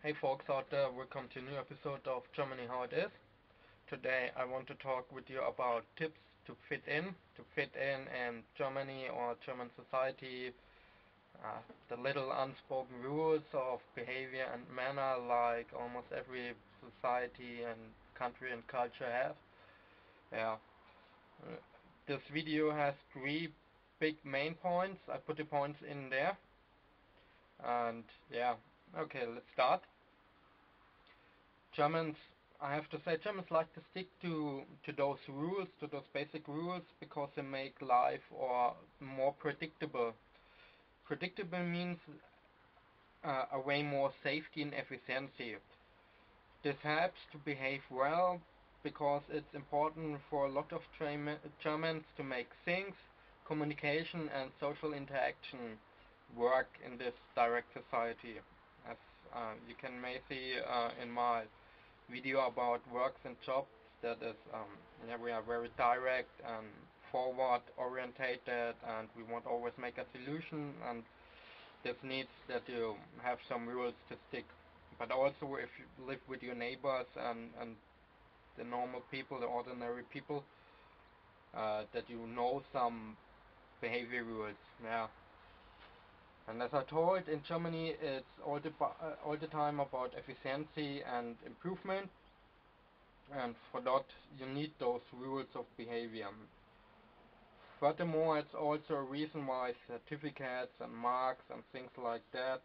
Hey folks out there, welcome to a new episode of Germany How It Is. Today I want to talk with you about tips to fit in Germany or German society, the little unspoken rules of behavior and manner like almost every society and country and culture have. Yeah, uh, this video has three big main points. I put the points in there and yeah, okay, let's start. Germans, I have to say, Germans like to stick to those rules, to those basic rules, because they make life or more predictable. Predictable means a way more safety and efficiency. This helps to behave well because it's important for a lot of Germans to make things, communication and social interaction work in this direct society. As you can maybe see in my video about works and jobs, that is yeah, we are very direct and forward orientated, and we want always make a solution, and this needs that you have some rules to stick. But also if you live with your neighbors and the normal people, the ordinary people, that you know some behavior rules. Yeah. And as I told, in Germany it's all the time about efficiency and improvement, and for that you need those rules of behavior. Furthermore, it's also a reason why certificates and marks and things like that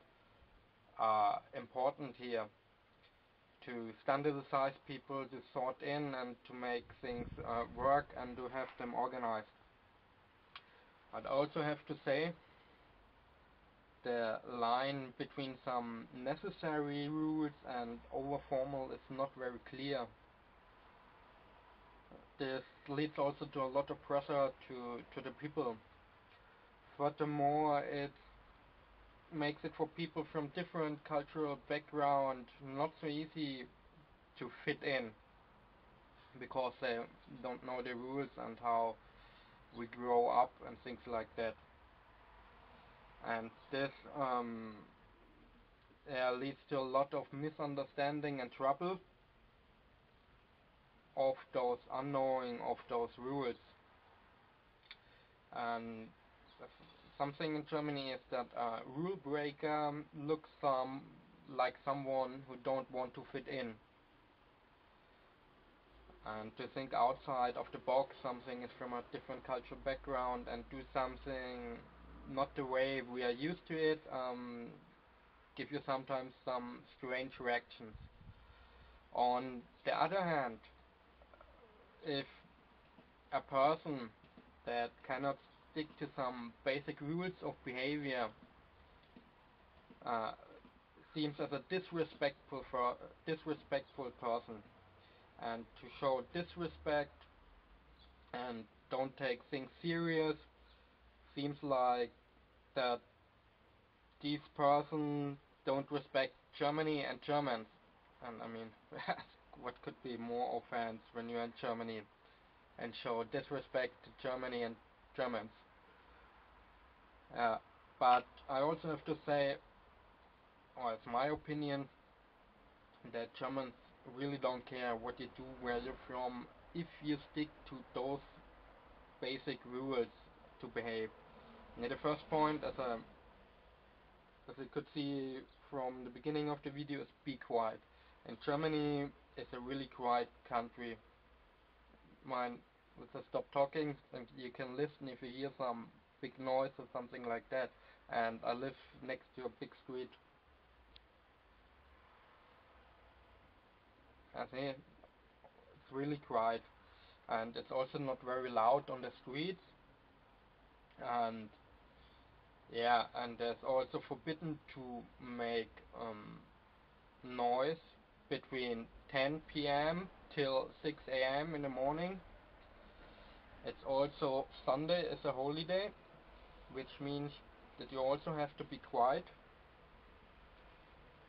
are important here, to standardize people, to sort in and to make things work and to have them organized. I'd also have to say the line between some necessary rules and over formal is not very clear. This leads also to a lot of pressure to the people. Furthermore, it makes it for people from different cultural background not so easy to fit in, because they don't know the rules and how we grow up and things like that. And this yeah, leads to a lot of misunderstanding and trouble of those unknowing of those rules. And something in Germany is that a rule breaker looks like someone who don't want to fit in, and to think outside of the box, something is from a different cultural background and do something not the way we are used to it, give you sometimes some strange reactions. On the other hand, if a person that cannot stick to some basic rules of behavior uh, seems as a disrespectful person, and to show disrespect and don't take things serious seems like that these person don't respect Germany and Germans. And I mean, what could be more offense when you're in Germany and show disrespect to Germany and Germans? Uh, but I also have to say, or it's my opinion, that Germans really don't care what you do, where you're from, if you stick to those basic rules to behave. And the first point, as you could see from the beginning of the video, is be quiet. And Germany is a really quiet country. Mine, let's just stop talking and you can listen if you hear some big noise or something like that. And I live next to a big street. I think it's really quiet, and it's also not very loud on the streets. And yeah, and there's also forbidden to make noise between 10 p.m. till 6 a.m. in the morning. It's also Sunday is a holiday, which means that you also have to be quiet.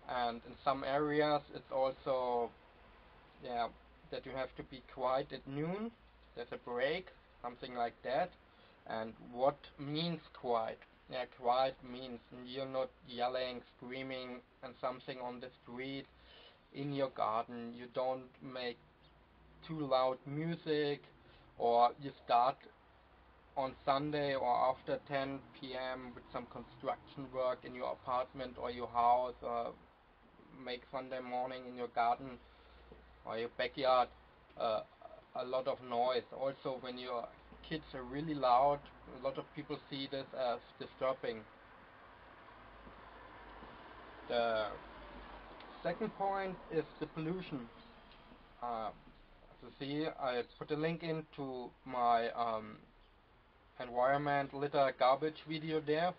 And in some areas it's also, yeah, that you have to be quiet at noon. There's a break, something like that. And what means quiet? yeah, quiet means you're not yelling, screaming and something on the street. In your garden, you don't make too loud music, or you start on Sunday or after 10 p.m. with some construction work in your apartment or your house, or make Sunday morning in your garden or your backyard uh, a lot of noise. Also, when your kids are really loud, a lot of people see this as disturbing. The second point is the pollution. Uh, as you see, I put a link into my environment litter garbage video there.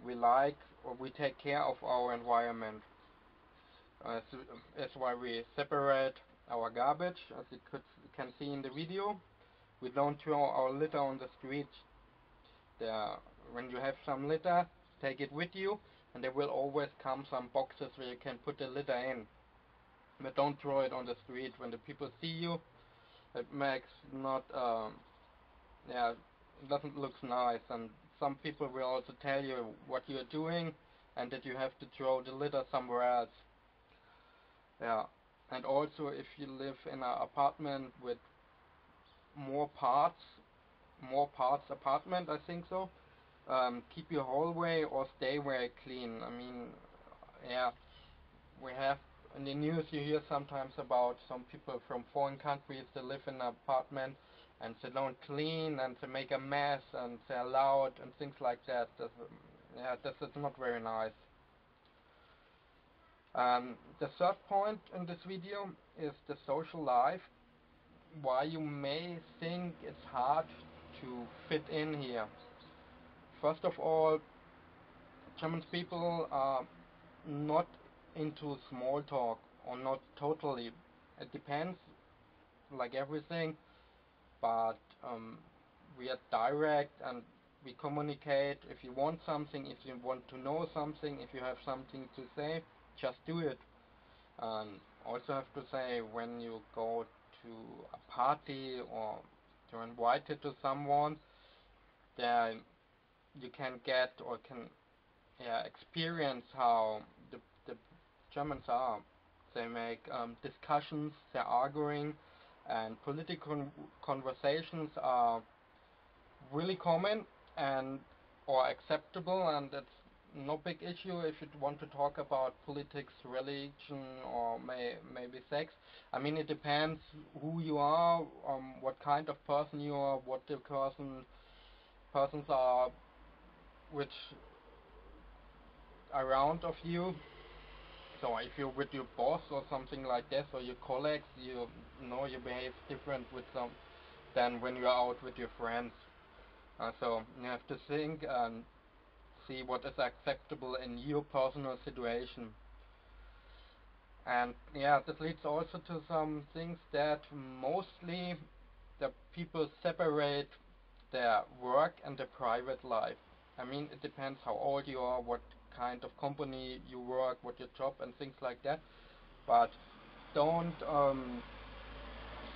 We like or we take care of our environment. So that's why we separate our garbage, as can see in the video. We don't throw our litter on the street. There, when you have some litter, take it with you, and there will always come some boxes where you can put the litter in. But don't throw it on the street. When the people see you, it makes not, yeah, it doesn't look nice. And some people will also tell you what you're doing, and that you have to throw the litter somewhere else. Yeah, and also if you live in an apartment with more parts, apartment, I think so. Keep your hallway or stay very clean. I mean, yeah, we have in the news you hear sometimes about some people from foreign countries that live in an apartment and they don't clean and they make a mess and they're loud and things like that. Yeah, this is not very nice. The third point in this video is the social life. Why you may think it's hard to fit in here. First of all, German people are not into small talk, or not totally. It depends, like everything, but we are direct and we communicate. If you want something, if you want to know something, if you have something to say, just do it. And also have to say, when you go to a party or you're invited to someone, then you can get or can, yeah, experience how the Germans are. They make discussions, they're arguing, and political conversations are really common and or acceptable, and it's no big issue if you want to talk about politics, religion, or maybe sex. I mean, it depends who you are, what kind of person you are, what the persons are, which around of you. So if you're with your boss or something like this, or your colleagues, you know you behave different with some than when you're out with your friends. So you have to think and see what is acceptable in your personal situation. And yeah, this leads also to some things that mostly the people separate their work and their private life. I mean, it depends how old you are, what kind of company you work, what your job and things like that. But don't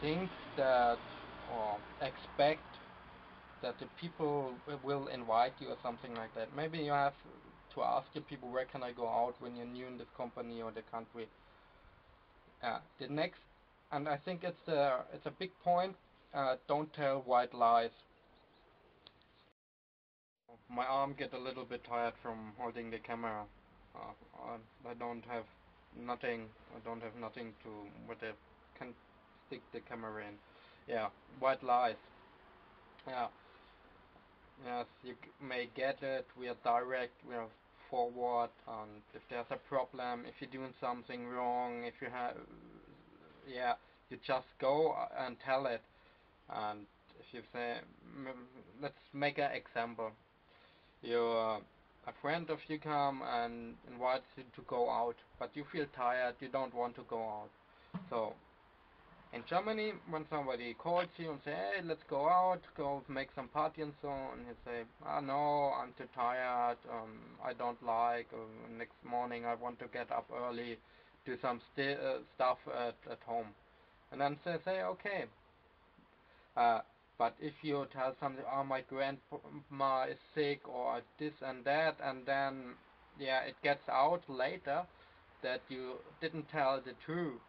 think that or expect that the people will invite you or something like that. Maybe you have to ask the people, where can I go out when you're new in this company or the country. The next, and I think it's a big point. Don't tell white lies. My arm get a little bit tired from holding the camera. I don't have nothing. I don't have nothing to what I can stick the camera in. Yeah, white lies. Yeah, yes, you may get it. We are direct. We are forward. And if there's a problem, if you're doing something wrong, if you have, yeah, you just go and tell it. And if you say, let's make an example. A friend of you come and invites you to go out, but you feel tired, you don't want to go out. So in Germany, when somebody calls you and say, hey, let's go out, go make some party and so on, and you say, ah, no, I'm too tired, I don't like, next morning I want to get up early, do some stuff at home. And then they say, okay, But if you tell something, oh, my grandma is sick or this and that, and then yeah, it gets out later that you didn't tell the truth,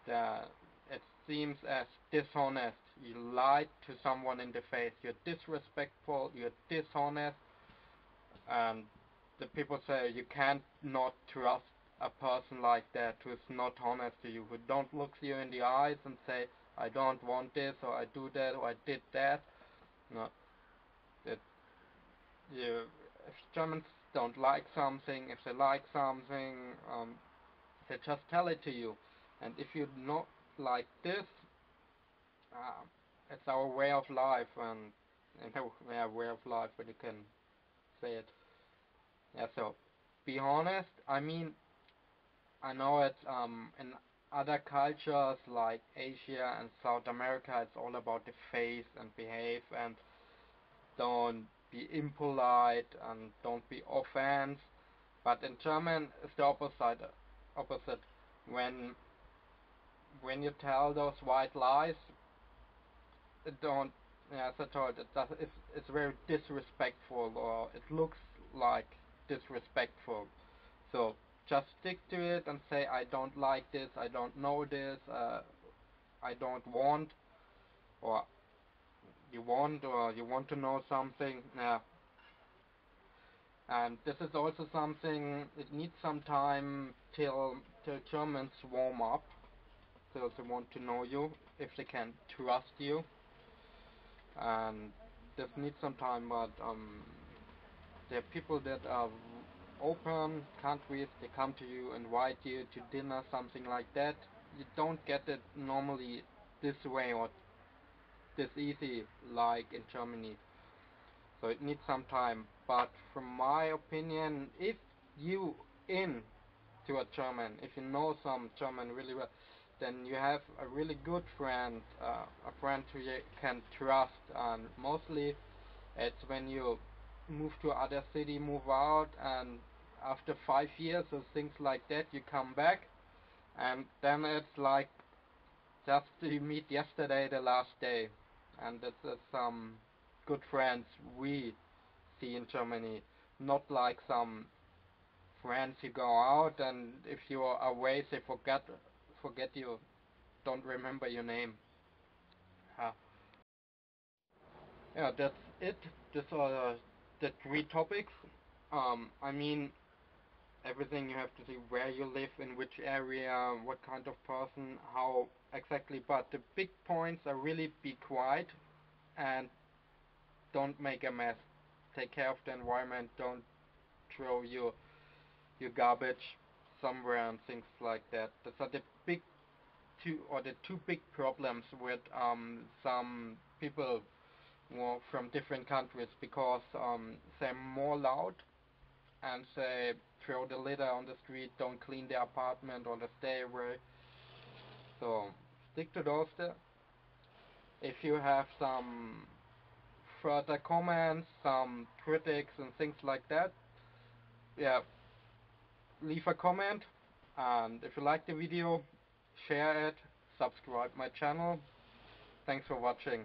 that it seems as dishonest. You lied to someone in the face. You're disrespectful. You're dishonest, and the people say you can't not trust a person like that who's not honest to you, who don't look you in the eyes and say, I don't want this, or I do that, or I did that. No, that you, if Germans don't like something, if they like something, they just tell it to you. And if you not like this, uh, it's our way of life, and yeah, way of life, but you can say it. Yeah, so be honest. I mean, I know it's in other cultures like Asia and South America, it's all about the face and behave and don't be impolite and don't be offense. But in German, it's the opposite. Opposite. When when you tell those white lies, it don't. Yeah, as I told, it's very disrespectful, or it looks like disrespectful. So just stick to it and say, I don't like this, I don't know this, I don't want, or you want to know something. Yeah. And this is also something, it needs some time till Germans warm up, till they want to know you, if they can trust you. And this needs some time, but there are people that are open countries, they come to you, invite you to dinner, something like that. You don't get it normally this way or this easy like in Germany. So it needs some time. But from my opinion, if you in to a German, if you know some German really well, then you have a really good friend, a friend who you can trust. And mostly it's when you move to other city, move out, and after 5 years or things like that, you come back, and then it's like just you meet yesterday, the last day, and this is some good friends we see in Germany, not like some friends you go out and if you are away, they forget you, don't remember your name. Uh, yeah, that's it. These are the three topics. I mean, everything you have to see where you live, in which area, what kind of person, how exactly. But the big points are really be quiet and don't make a mess. Take care of the environment. Don't throw your garbage somewhere and things like that. Those are the big the two big problems with some people from different countries because they're more loud and say throw the litter on the street, don't clean the apartment or the stairway. So stick to those there. If you have some further comments, some critics and things like that, yeah, leave a comment. And if you like the video, share it, subscribe my channel. Thanks for watching.